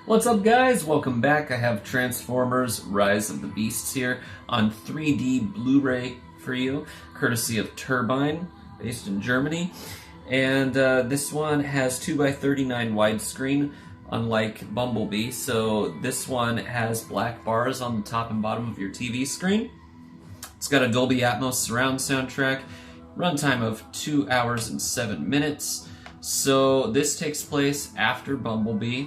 What's up, guys? Welcome back. I have Transformers Rise of the Beasts here on 3D Blu-ray for you, courtesy of Turbine, based in Germany. And this one has 2x39 widescreen, unlike Bumblebee. So this one has black bars on the top and bottom of your TV screen. It's got a Dolby Atmos surround soundtrack, runtime of 2 hours and 7 minutes. So this takes place after Bumblebee.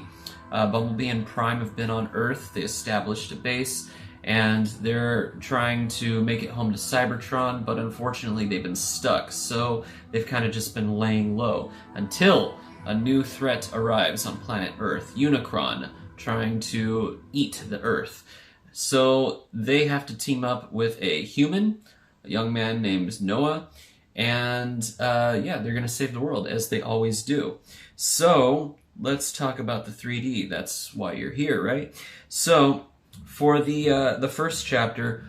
Bumblebee and Prime have been on Earth. They established a base, and they're trying to make it home to Cybertron, but unfortunately they've been stuck, so they've kind of just been laying low until a new threat arrives on planet Earth, Unicron, trying to eat the Earth. So they have to team up with a human, a young man named Noah, and yeah, they're going to save the world, as they always do. So let's talk about the 3D. That's why you're here, right? So for the first chapter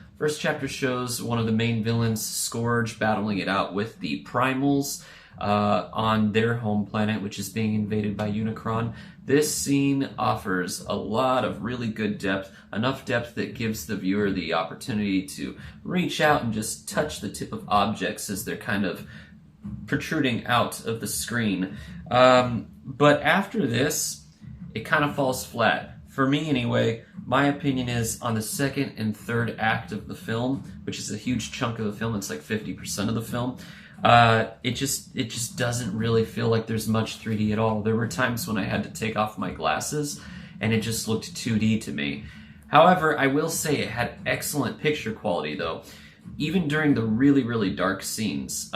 shows one of the main villains, Scourge, battling it out with the Primals on their home planet, which is being invaded by Unicron. This scene offers a lot of really good depth, enough depth that gives the viewer the opportunity to reach out and just touch the tip of objects as they're kind of protruding out of the screen. But after this, it kind of falls flat. For me, anyway, my opinion is on the second and third act of the film, which is a huge chunk of the film. It's like 50% of the film. It just doesn't really feel like there's much 3D at all. There were times when I had to take off my glasses, and it just looked 2D to me. However, I will say it had excellent picture quality, though. Even during the really, really dark scenes,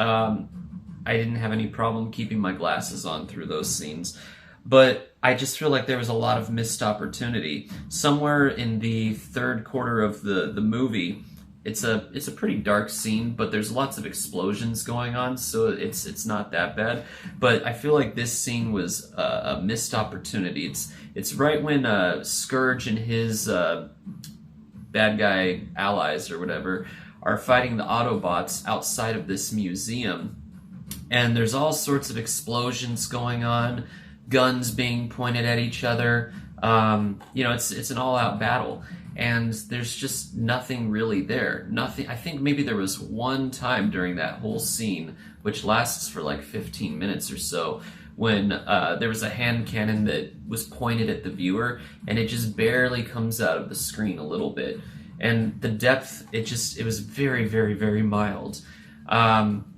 I didn't have any problem keeping my glasses on through those scenes. But I just feel like there was a lot of missed opportunity. Somewhere in the third quarter of the movie, it's a pretty dark scene, but there's lots of explosions going on, so it's not that bad. But I feel like this scene was a missed opportunity. It's right when Scourge and his bad guy allies or whatever are fighting the Autobots outside of this museum. And there's all sorts of explosions going on, guns being pointed at each other. It's an all-out battle, and there's just nothing really there. Nothing. I think maybe there was one time during that whole scene, which lasts for like 15 minutes or so, when there was a hand cannon that was pointed at the viewer, and it just barely comes out of the screen a little bit. And the depth, it was very, very, very mild.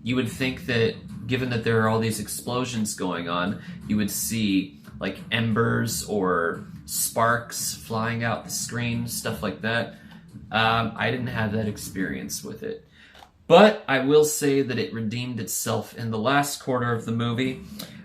You would think that, given that there are all these explosions going on, you would see like embers or sparks flying out the screen, stuff like that. I didn't have that experience with it. But I will say that it redeemed itself in the last quarter of the movie.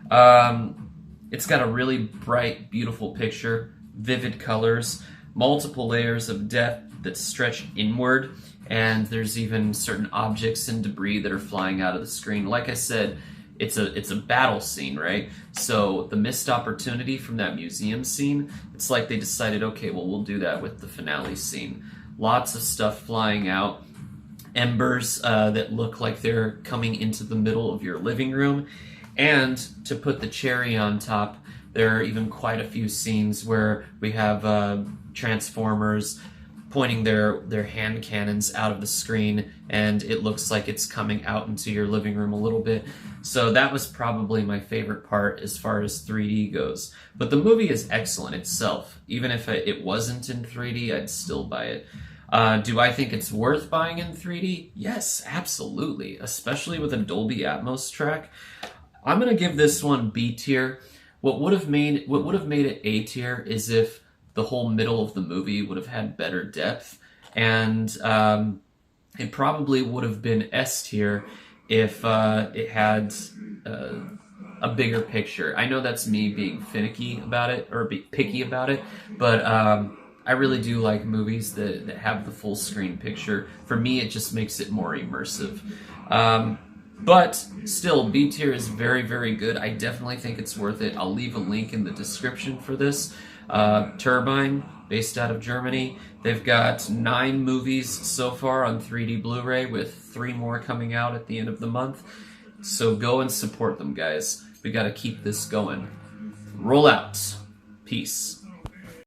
It's got a really bright, beautiful picture, vivid colors, multiple layers of depth that stretch inward, and there's even certain objects and debris that are flying out of the screen. Like I said, it's a battle scene, right? So the missed opportunity from that museum scene, it's like they decided, okay, well, we'll do that with the finale scene. Lots of stuff flying out, embers that look like they're coming into the middle of your living room, and to put the cherry on top, there are even quite a few scenes where we have Transformers pointing their hand cannons out of the screen, and it looks like it's coming out into your living room a little bit. So that was probably my favorite part as far as 3D goes. But the movie is excellent itself. Even if it wasn't in 3D, I'd still buy it. Do I think it's worth buying in 3D? Yes, absolutely. Especially with a Dolby Atmos track. I'm gonna give this one B tier. What would have made it A tier is if the whole middle of the movie would have had better depth, and it probably would have been S tier if it had a bigger picture. I know that's me being finicky about it, or picky about it, but I really do like movies that have the full screen picture. For me, it just makes it more immersive. But still, B tier is very, very good. I definitely think it's worth it. I'll leave a link in the description for this. Turbine, based out of Germany. They've got 9 movies so far on 3D Blu-ray, with 3 more coming out at the end of the month. So go and support them, guys. We gotta keep this going. Roll out. Peace.